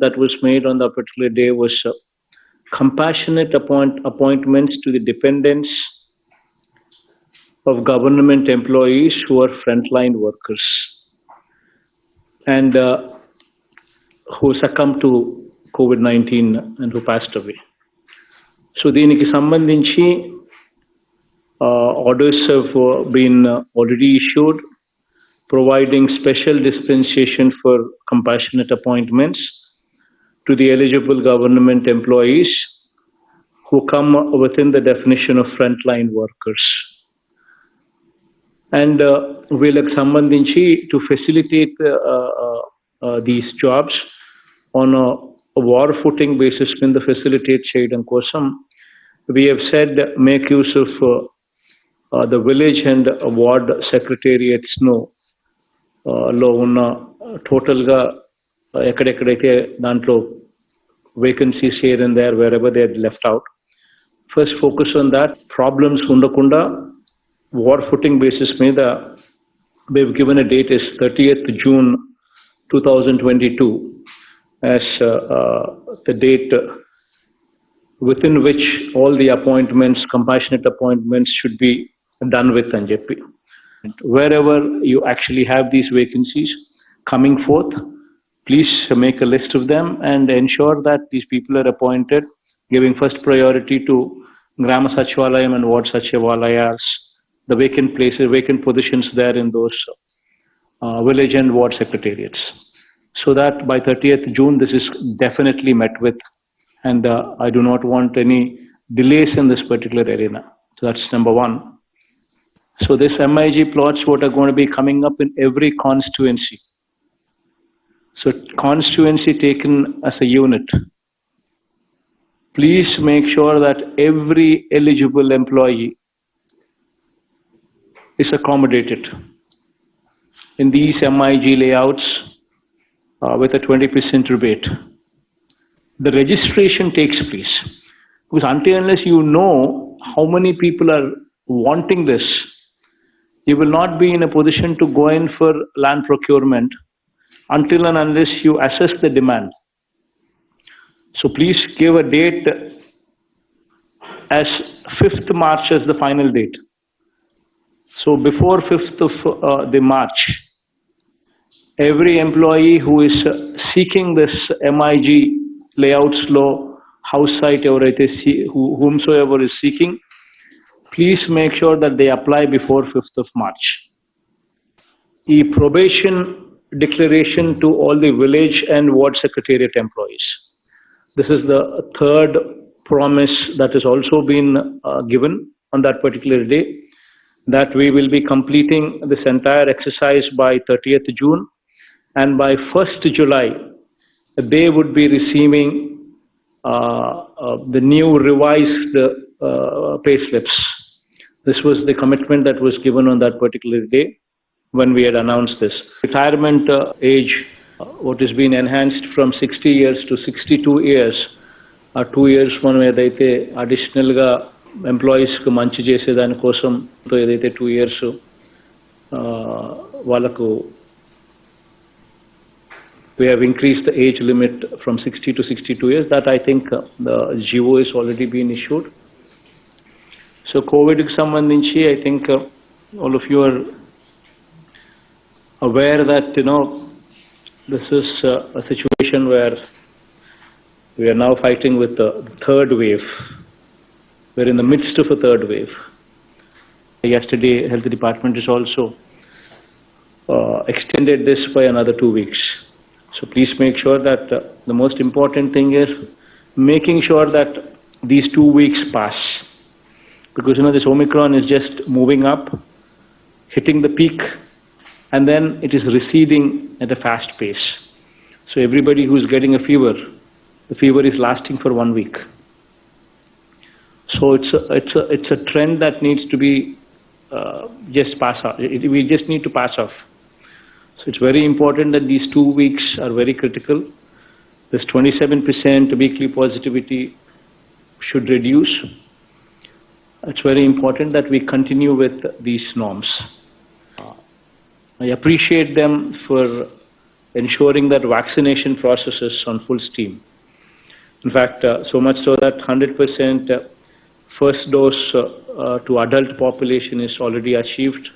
that was made on the particular day was compassionate appointments to the dependents of government employees who are frontline workers and who succumbed to COVID-19 and who passed away. So దీనికి సంబంధించి orders have been already issued, providing special dispensation for compassionate appointments to the eligible government employees who come within the definition of frontline workers. And వీళ్ళకి సంబంధించి to facilitate these jobs on a war footing basis కింద facilitate చేయడం కోసం we have said make use of the village and ward secretariats లో ఉన్న టోటల్గా ఎక్కడెక్కడైతే దాంట్లో vacancies here and there wherever they are left out. First focus on that. Problems ఉండకుండా war footing basis మీద we've given a date is 30th June 2022 as the date within which all the appointments, compassionate appointments should be done with and JP. Wherever you actually have these vacancies coming forth, please make a list of them and ensure that these people are appointed, giving first priority to Grama Sachivalayam and Ward Sachivalayas, the vacant places, vacant positions there in those village and ward secretariats. So that by 30th June, this is definitely met with, and I do not want any delays in this particular arena. So that's number one. So this MIG plots what are going to be coming up in every constituency. So constituency taken as a unit. Please make sure that every eligible employee is accommodated in these MIG layouts with a 20% rebate. The registration takes place because until unless you know how many people are wanting this, you will not be in a position to go in for land procurement until and unless you assess the demand. So please give a date as 5th March as the final date. So before 5th of the March, every employee who is seeking this MIG layouts law, house site, whomsoever is seeking, please make sure that they apply before 5th of March. The probation declaration to all the village and ward secretariat employees. This is the third promise that has also been given on that particular day, that we will be completing this entire exercise by 30th June, and by 1st July, they would be receiving the new revised pay slips. This was the commitment that was given on that particular day when we had announced this. Retirement age, what has been enhanced from 60 years to 62 years, 2 years మనం ఏదైతే అడిషనల్గా ఎంప్లాయీస్కి మంచి చేసేదాని కోసం ఏదైతే 2 years వాళ్ళకు we have increased the age limit from 60 to 62 years. That I think the GO is already been issued. So COVID ki sambandhinchi, I think all of you are aware that this is a situation where we are now fighting with the third wave. We're in the midst of a third wave. Yesterday, Health Department has also extended this by another 2 weeks. So please make sure that the most important thing is making sure that these 2 weeks pass. Because this Omicron is just moving up, hitting the peak, and then it is receding at a fast pace. So everybody who is getting a fever, the fever is lasting for 1 week. So it's a trend that needs to be just pass off. We just need to pass off. So it's very important that these 2 weeks are very critical. This 27% weekly positivity should reduce. It's very important that we continue with these norms. I appreciate them for ensuring that vaccination process is on full steam. In fact, so much so that 100% first dose to adult population is already achieved,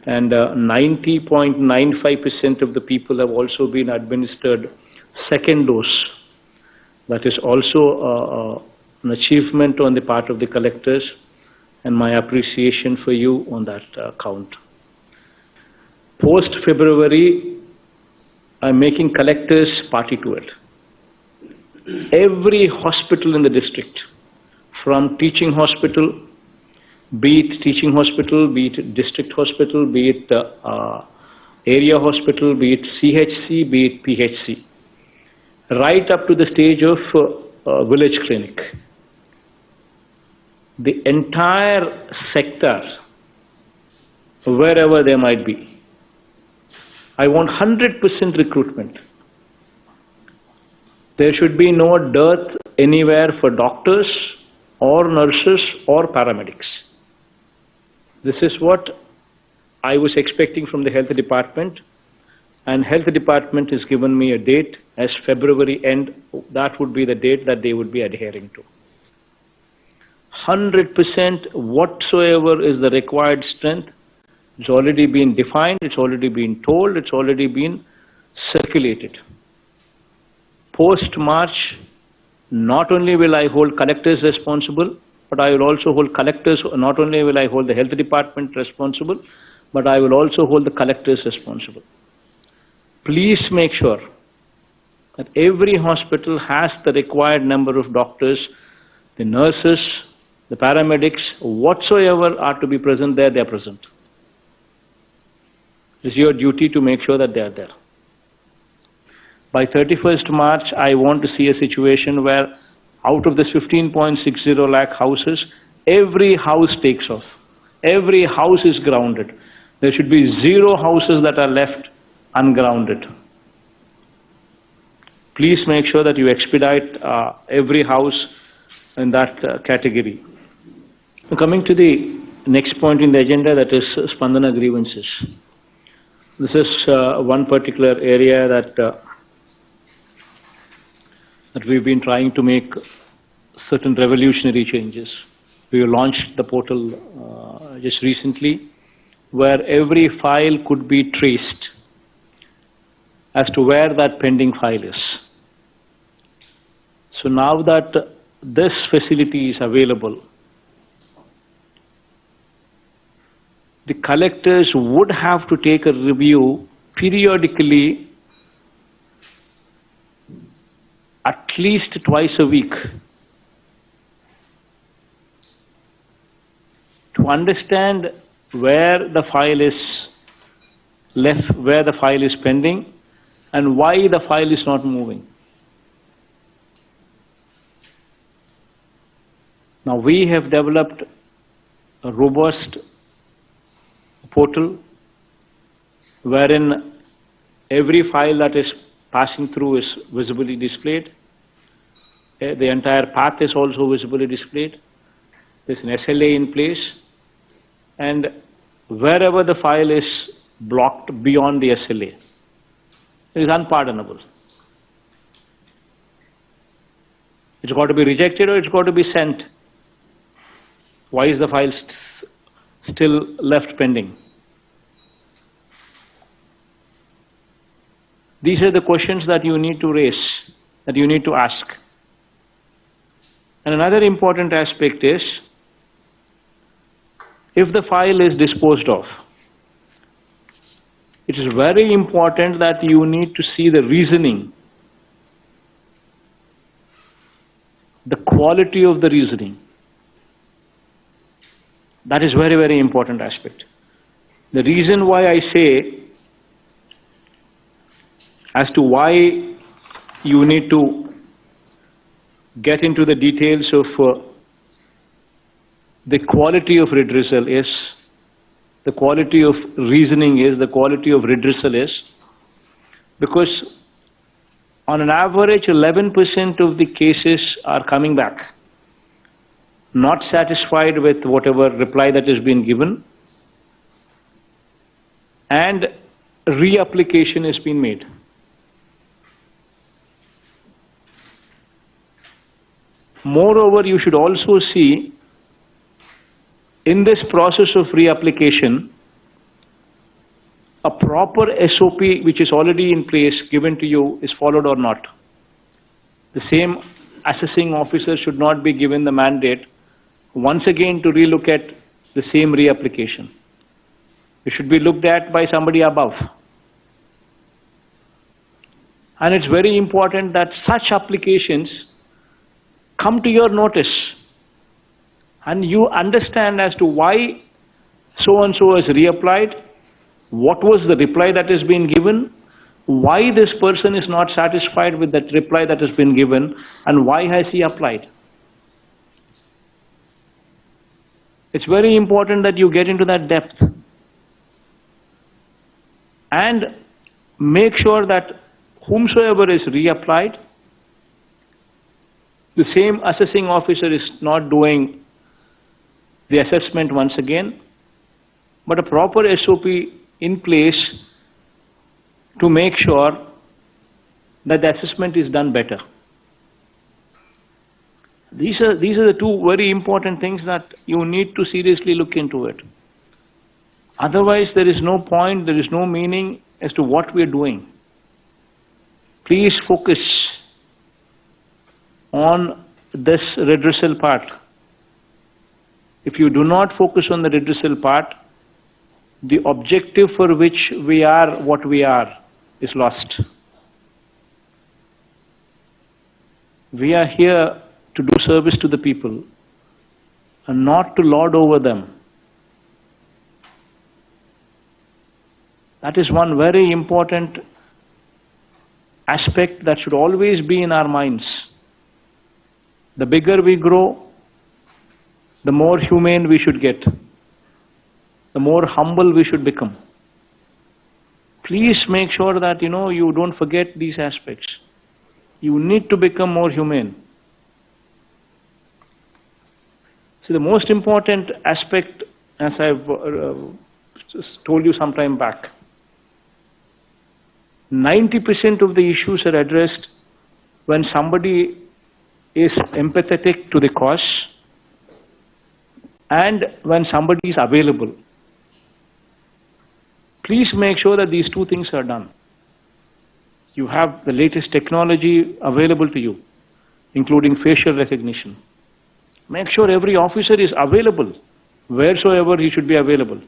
and 90.95% of the people have also been administered second dose. That is also an achievement on the part of the collectors, and my appreciation for you on that count. Post-February, I'm making collectors party to it. Every hospital in the district, from teaching hospital, be it teaching hospital, be it district hospital, be it area hospital, be it CHC, be it PHC, right up to the stage of village clinic. The entire sector, wherever they might be, I want 100% recruitment. There should be no dearth anywhere for doctors or nurses or paramedics. This is what I was expecting from the health department, and health department has given me a date as February end. That would be the date that they would be adhering to. 100% whatsoever is the required strength. It's already been defined, it's already been told, it's already been circulated. Post-March, not only will I hold collectors responsible, but I will also hold collectors, not only will I hold the health department responsible, but I will also hold the collectors responsible. Please make sure that every hospital has the required number of doctors, the nurses, the paramedics, whatsoever are to be present there, they are present. It is your duty to make sure that they are there. By 31st March, I want to see a situation where out of this 15.60 lakh houses, every house takes off. Every house is grounded. There should be 0 houses that are left ungrounded. Please make sure that you expedite every house in that category. Coming to the next point in the agenda, that is Spandana grievances. This is one particular area that we've been trying to make certain revolutionary changes. We launched the portal just recently, where every file could be traced as to where that pending file is. So now that this facility is available, the collectors would have to take a review periodically, at least twice a week, to understand where the file is left, where the file is pending, and why the file is not moving. Now we have developed a robust portal wherein every file that is passing through is visibly displayed. The entire path is also visibly displayed. There's an SLA in place, and wherever the file is blocked beyond the SLA, it is unpardonable. It's got to be rejected or it's got to be sent. Why is the file still left pending? These are the questions that you need to raise, that you need to ask. And another important aspect is, if the file is disposed of, it is very important that you need to see the reasoning, the quality of the reasoning. That is very, very important aspect. The reason why I say as to why you need to get into the details of the quality of redressal is, the quality of reasoning is, the quality of redressal is, because on an average 11% of the cases are coming back, not satisfied with whatever reply that has been given, and reapplication has been made. Moreover, you should also see in this process of reapplication, a proper SOP which is already in place given to you is followed or not. The same assessing officer should not be given the mandate once again to relook at the same reapplication. It should be looked at by somebody above. And it's very important that such applications come to your notice and you understand as to why so-and-so has reapplied, what was the reply that has been given, why this person is not satisfied with that reply that has been given, and why has he applied. It's very important that you get into that depth and make sure that whomsoever is reapplied, the same assessing officer is not doing the assessment once again, but a proper SOP in place to make sure that the assessment is done better. These are the two very important things that you need to seriously look into it. Otherwise, there is no point, there is no meaning as to what we are doing. Please focus on this redressal part. If you do not focus on the redressal part, the objective for which we are what we are is lost. We are here to do service to the people and not to lord over them. That is one very important aspect that should always be in our minds. The bigger we grow, the more humane we should get, the more humble we should become. Please make sure that you don't forget these aspects. You need to become more humane. See, the most important aspect, as I've told you some time back, 90% of the issues are addressed when somebody is empathetic to the cause and when somebody is available. Please make sure that these two things are done. You have the latest technology available to you, including facial recognition. Make sure every officer is available wheresoever he should be available.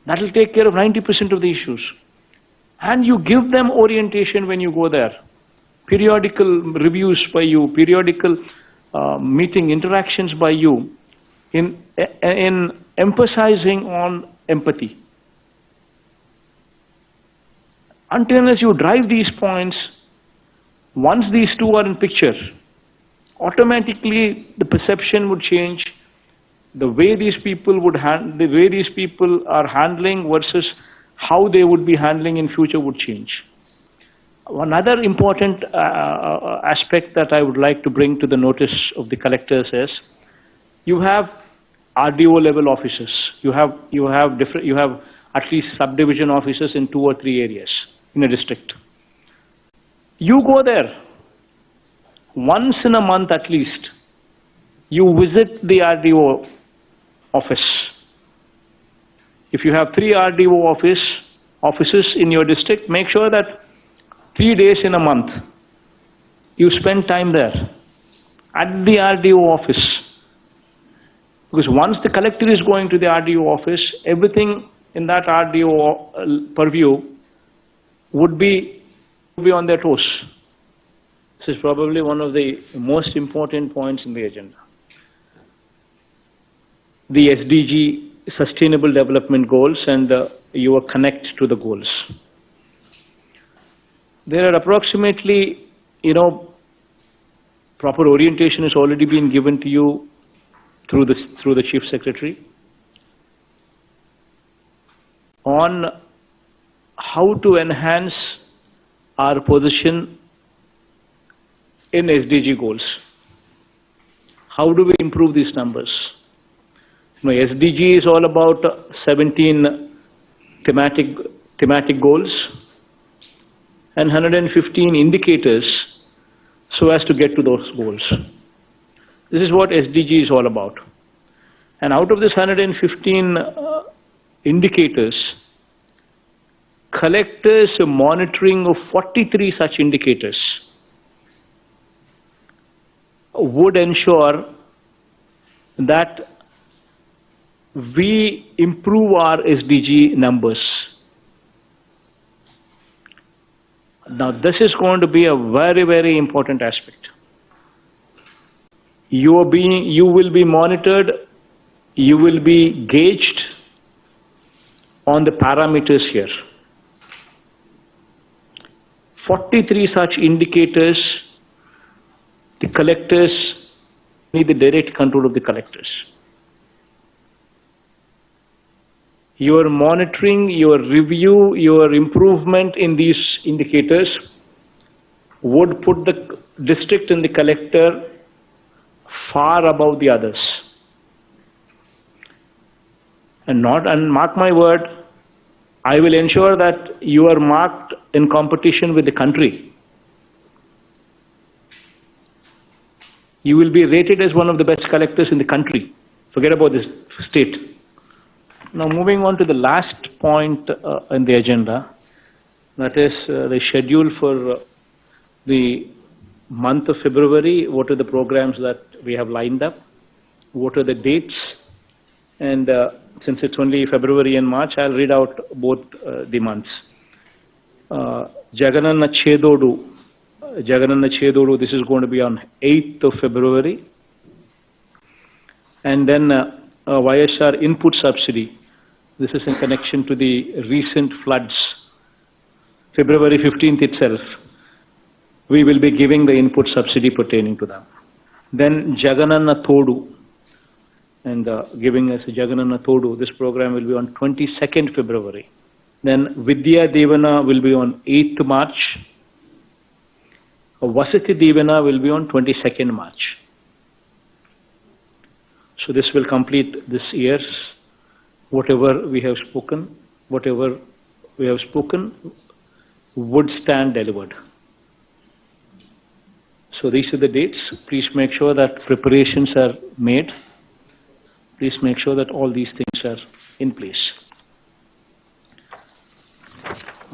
That will take care of 90% of the issues. And you give them orientation when you go there. Periodical reviews by you, periodical meeting interactions by you in emphasizing on empathy. Until as you drive these points, once these two are in picture, automatically the perception would change. The way these people are handling versus how they would be handling in future would change. Another important aspect that I would like to bring to the notice of the collectors is, you have RDO level officers. You have at least subdivision officers in 2 or 3 areas in a district. You go there once in a month at least. You visit the RDO office. If you have 3 RDO offices in your district, make sure that 3 days in a month you spend time there at the RDO office. Because once the collector is going to the RDO office, everything in that RDO purview would be on their toes. This is probably one of the most important points in the agenda. The SDG, Sustainable Development Goals, and your connect to the goals. There are approximately, proper orientation has already been given to you through the Chief Secretary on how to enhance our position in SDG goals. How do we improve these numbers? SDG is all about 17 thematic goals, and 115 indicators so as to get to those goals. This is what SDG is all about. And out of this 115 indicators, collectors monitoring of 43 such indicators would ensure that we improve our SDG numbers. Now, this is going to be a very, very important aspect. You will be monitored, you will be gauged on the parameters here. 43 such indicators, the collectors need the direct control of the collectors. Your monitoring, your review, your improvement in these indicators would put the district and the collector far above the others. And mark my word, I will ensure that you are marked in competition with the country. You will be rated as one of the best collectors in the country. Forget about this state. Now, moving on to the last point in the agenda, that is the schedule for the month of February. What are the programs that we have lined up? What are the dates? And since it's only February and March, I'll read out both the months. Jagananna Chedodu, this is going to be on 8th of February. And then YSR input subsidy. This is in connection to the recent floods. February 15th itself, we will be giving the input subsidy pertaining to them. Then Jagananna Thodu, and giving us Jagananna Thodu. This program will be on 22nd February. Then Vidya Devana will be on 8th March. Vasati Devana will be on 22nd March. So this will complete this year's whatever we have spoken would stand delivered. So these are the dates. Please make sure that preparations are made. Please make sure that all these things are in place.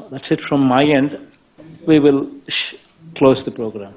That's it from my end. We will close the program.